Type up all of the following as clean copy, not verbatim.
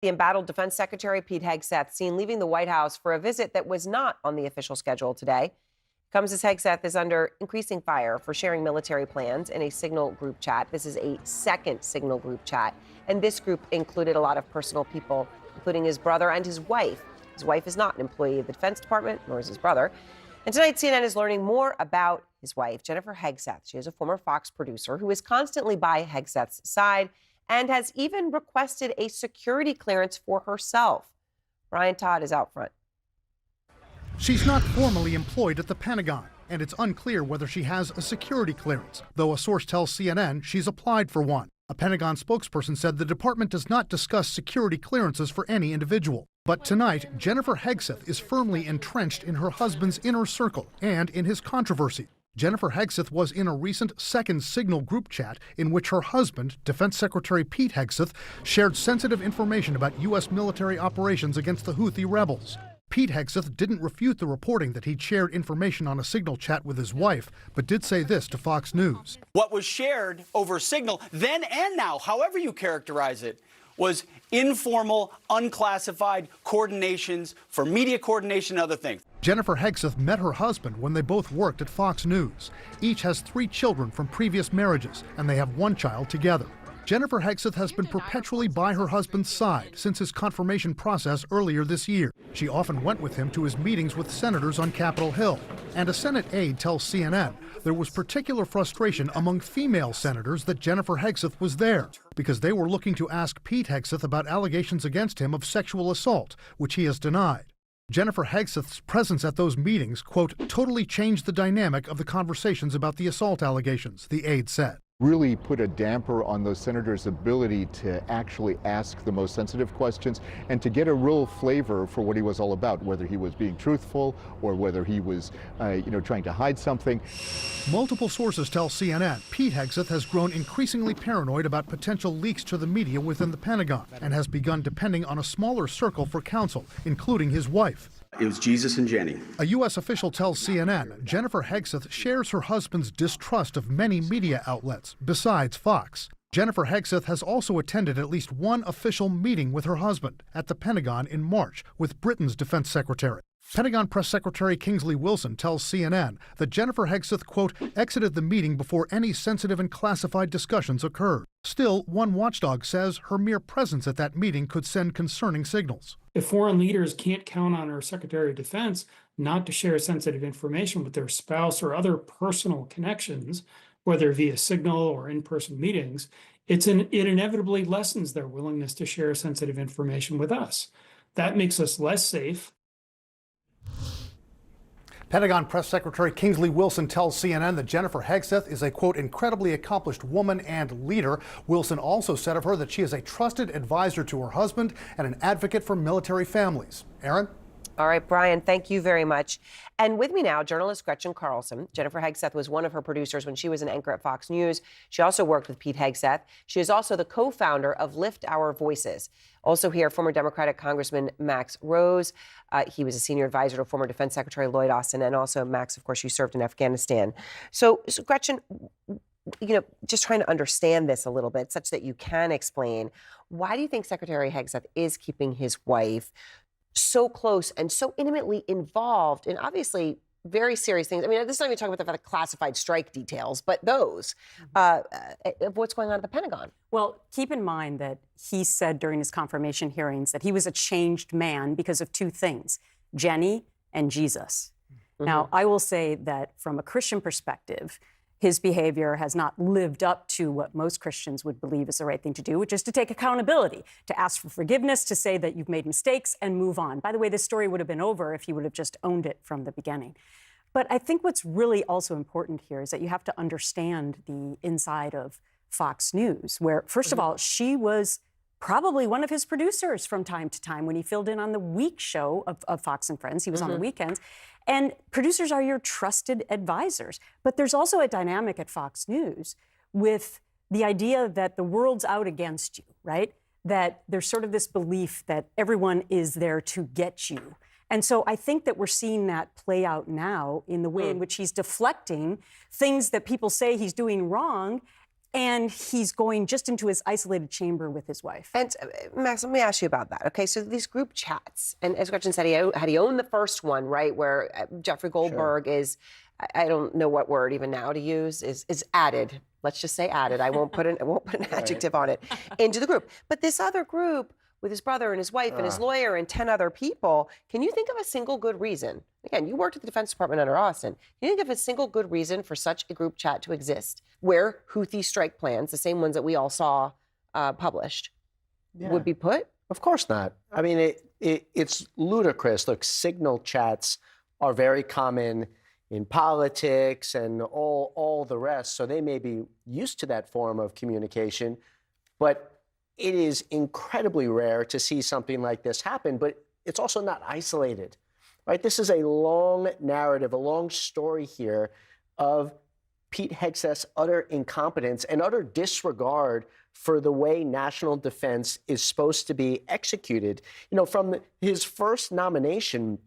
The embattled Defense Secretary Pete Hegseth seen leaving the White House for a visit that was not on the official schedule today. Comes as Hegseth is under increasing fire for sharing military plans in a Signal group chat. This is a second Signal group chat, and this group included a lot of personal people, including his brother and his wife. His wife is not an employee of the Defense Department, nor is his brother. And tonight, CNN is learning more about his wife, Jennifer Hegseth. She is a former Fox producer who is constantly by Hegseth's side and has even requested a security clearance for herself. Brian Todd is out front. She's not formally employed at the Pentagon, and it's unclear whether she has a security clearance, though a source tells CNN she's applied for one. A Pentagon spokesperson said the department does not discuss security clearances for any individual. But tonight, Jennifer Hegseth is firmly entrenched in her husband's inner circle and in his controversy. Jennifer Hegseth was in a recent second Signal group chat in which her husband, Defense Secretary Pete Hegseth, shared sensitive information about U.S. military operations against the Houthi rebels. Pete Hegseth didn't refute the reporting that he'd shared information on a Signal chat with his wife, but did say this to Fox News. What was shared over Signal, then and now, however you characterize it, was informal, unclassified coordinations for media coordination and other things. Jennifer Hegseth met her husband when they both worked at Fox News. Each has 3 children from previous marriages, and they have 1 child together. Jennifer Hegseth has been perpetually by her husband's side since his confirmation process earlier this year. She often went with him to his meetings with senators on Capitol Hill. And a Senate aide tells CNN there was particular frustration among female senators that Jennifer Hegseth was there because they were looking to ask Pete Hegseth about allegations against him of sexual assault, which he has denied. Jennifer Hegseth's presence at those meetings, quote, totally changed the dynamic of the conversations about the assault allegations, the aide said. Really put a damper on those senators' ability to actually ask the most sensitive questions and to get a real flavor for what he was all about, whether he was being truthful or whether he was, trying to hide something. Multiple sources tell CNN Pete Hegseth has grown increasingly paranoid about potential leaks to the media within the Pentagon and has begun depending on a smaller circle for counsel, including his wife. It was Jesus and Jenny. A U.S. official tells CNN Jennifer Hegseth shares her husband's distrust of many media outlets, besides Fox. Jennifer Hegseth has also attended at least one official meeting with her husband at the Pentagon in March with Britain's defense secretary. Pentagon Press Secretary Kingsley Wilson tells CNN that Jennifer Hegseth, quote, exited the meeting before any sensitive and classified discussions occurred. Still, one watchdog says her mere presence at that meeting could send concerning signals. If foreign leaders can't count on our Secretary of Defense not to share sensitive information with their spouse or other personal connections, whether via Signal or in-person meetings, it inevitably lessens their willingness to share sensitive information with us. That makes us less safe. Pentagon Press Secretary Kingsley Wilson tells CNN that Jennifer Hegseth is a, quote, incredibly accomplished woman and leader. Wilson also said of her that she is a trusted advisor to her husband and an advocate for military families. Aaron? All right, Brian, thank you very much. And with me now, journalist Gretchen Carlson. Jennifer Hegseth was one of her producers when she was an anchor at Fox News. She also worked with Pete Hegseth. She is also the co-founder of Lift Our Voices. Also here, former Democratic Congressman Max Rose. He was a senior advisor to former Defense Secretary Lloyd Austin. And also, Max, of course, you served in Afghanistan. So Gretchen, just trying to understand this a little bit such that you can explain, why do you think Secretary Hegseth is keeping his wife so close and so intimately involved in obviously very serious things? I mean, this is not even talking about the classified strike details, but those of what's going on at the Pentagon. Well, keep in mind that he said during his confirmation hearings that he was a changed man because of 2 things, Jenny and Jesus. Mm-hmm. Now, I will say that from a Christian perspective, his behavior has not lived up to what most Christians would believe is the right thing to do, which is to take accountability, to ask for forgiveness, to say that you've made mistakes and move on. By the way, this story would have been over if he would have just owned it from the beginning. But I think what's really also important here is that you have to understand the inside of Fox News, where, first of all, she was probably one of his producers from time to time when he filled in on the week show of Fox and Friends. He was on the weekends. And producers are your trusted advisors. But there's also a dynamic at Fox News with the idea that the world's out against you, right? That there's sort of this belief that everyone is there to get you. And so I think that we're seeing that play out now in the way in which he's deflecting things that people say he's doing wrong And he's going just into his isolated chamber with his wife. And Max, let me ask you about that. Okay, so these group chats, and as Gretchen said, he owned the first one, right, where Jeffrey Goldberg is, I don't know what word even now to use, is added. Let's just say added. I won't put an adjective on it, into the group. But this other group with his brother and his wife and his lawyer and 10 other people, can you think of a single good reason? Again, you worked at the Defense Department under Austin. Can you think of a single good reason for such a group chat to exist where Houthi strike plans, the same ones that we all saw published, would be put? Of course not. I mean, it's ludicrous. Look, signal chats are very common in politics and all the rest, so they may be used to that form of communication, but it is incredibly rare to see something like this happen, but it's also not isolated, right? This is a long narrative, a long story here of Pete Hegseth's utter incompetence and utter disregard for the way national defense is supposed to be executed. You know, from his first nomination,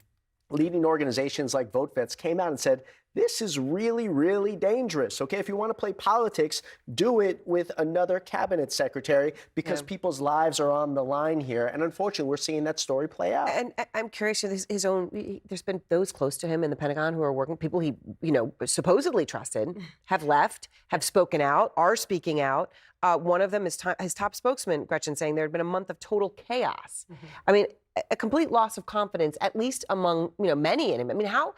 leading organizations like VoteVets came out and said, this is really, really dangerous. Okay, if you want to play politics, do it with another cabinet secretary because people's lives are on the line here. And unfortunately, we're seeing that story play out. And I'm curious, there's been those close to him in the Pentagon who are working, people he, supposedly trusted, have left, have spoken out, are speaking out. One of them is his top spokesman, Gretchen, saying there had been a month of total chaos. I mean, a complete loss of confidence, at least among many in him. I mean, how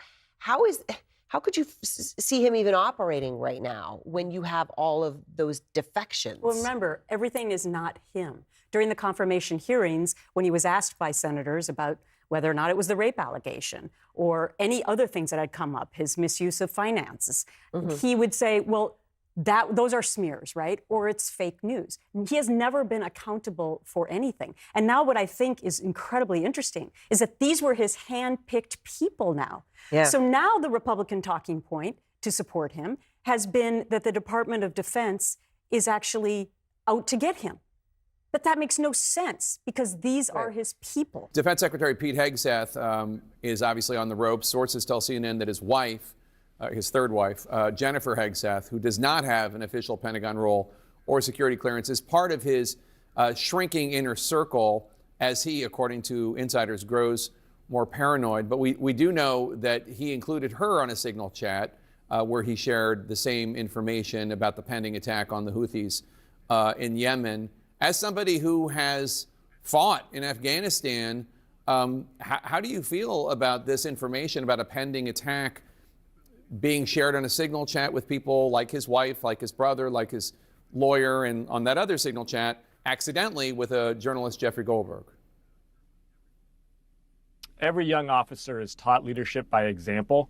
could you see him even operating right now when you have all of those defections? Well, remember, everything is not him. During the confirmation hearings, when he was asked by senators about whether or not it was the rape allegation or any other things that had come up, his misuse of finances, he would say, well, those are smears, right? Or it's fake news. He has never been accountable for anything. And now what I think is incredibly interesting is that these were his hand-picked people now. Yeah. So now the Republican talking point to support him has been that the Department of Defense is actually out to get him. But that makes no sense because these are his people. Defense Secretary Pete Hegseth is obviously on the ropes. Sources tell CNN that his wife, his third wife, Jennifer Hegseth, who does not have an official Pentagon role or security clearance, is part of his shrinking inner circle as he, according to insiders, grows more paranoid. But we do know that he included her on a signal chat where he shared the same information about the pending attack on the Houthis in Yemen. As somebody who has fought in Afghanistan, how do you feel about this information about a pending attack being shared on a signal chat with people like his wife, like his brother, like his lawyer, and on that other signal chat, accidentally with a journalist, Jeffrey Goldberg? Every young officer is taught leadership by example.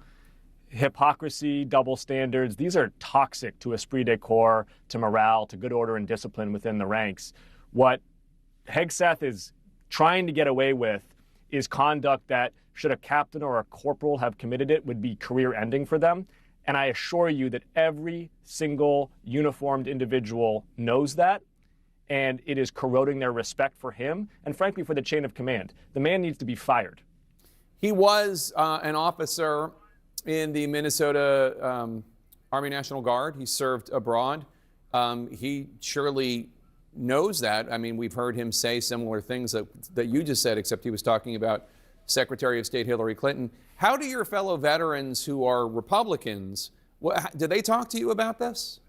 Hypocrisy, double standards, these are toxic to esprit de corps, to morale, to good order and discipline within the ranks. What Hegseth is trying to get away with is conduct that, should a captain or a corporal have committed it, would be career-ending for them. And I assure you that every single uniformed individual knows that, and it is corroding their respect for him and, frankly, for the chain of command. The man needs to be fired. He was an officer in the Minnesota Army National Guard. He served abroad. He surely knows that. I mean, we've heard him say similar things that you just said, except he was talking about Secretary of State Hillary Clinton. How do your fellow veterans who are Republicans, did they talk to you about this?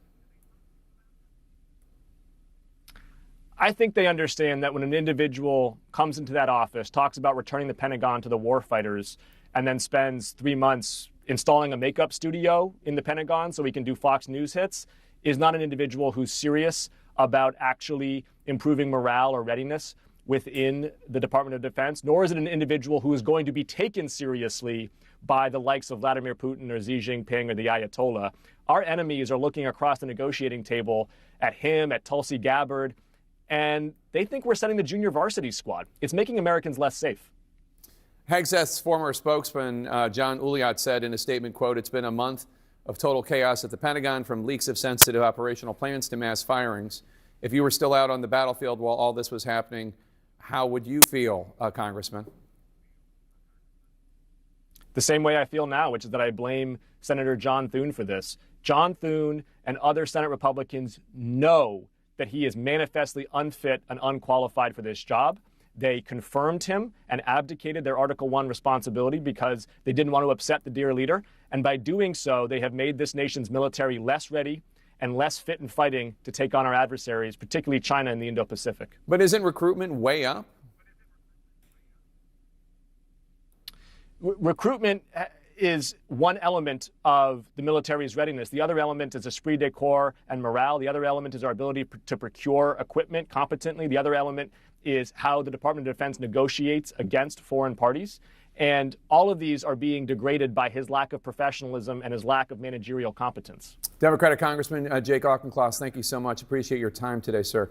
I think they understand that when an individual comes into that office, talks about returning the Pentagon to the warfighters, and then spends 3 months installing a makeup studio in the Pentagon so he can do Fox News hits, is not an individual who's serious about actually improving morale or readiness within the Department of Defense, nor is it an individual who is going to be taken seriously by the likes of Vladimir Putin or Xi Jinping or the Ayatollah. Our enemies are looking across the negotiating table at him, at Tulsi Gabbard, and they think we're sending the junior varsity squad. It's making Americans less safe. Hegseth's former spokesman, John Uliot, said in a statement, quote, "It's been a month of total chaos at the Pentagon, from leaks of sensitive operational plans to mass firings. If you were still out on the battlefield while all this was happening, how would you feel, Congressman?" The same way I feel now, which is that I blame Senator John Thune for this. John Thune and other Senate Republicans know that he is manifestly unfit and unqualified for this job. They confirmed him and abdicated their Article 1 responsibility because they didn't want to upset the dear leader. And by doing so, they have made this nation's military less ready and less fit in fighting to take on our adversaries, particularly China and the Indo-Pacific. But isn't recruitment way up? Recruitment is one element of the military's readiness. The other element is esprit de corps and morale. The other element is our ability to procure equipment competently. The other element is how the Department of Defense negotiates against foreign parties. And all of these are being degraded by his lack of professionalism and his lack of managerial competence. Democratic Congressman Jake Auchincloss, thank you so much. Appreciate your time today, sir.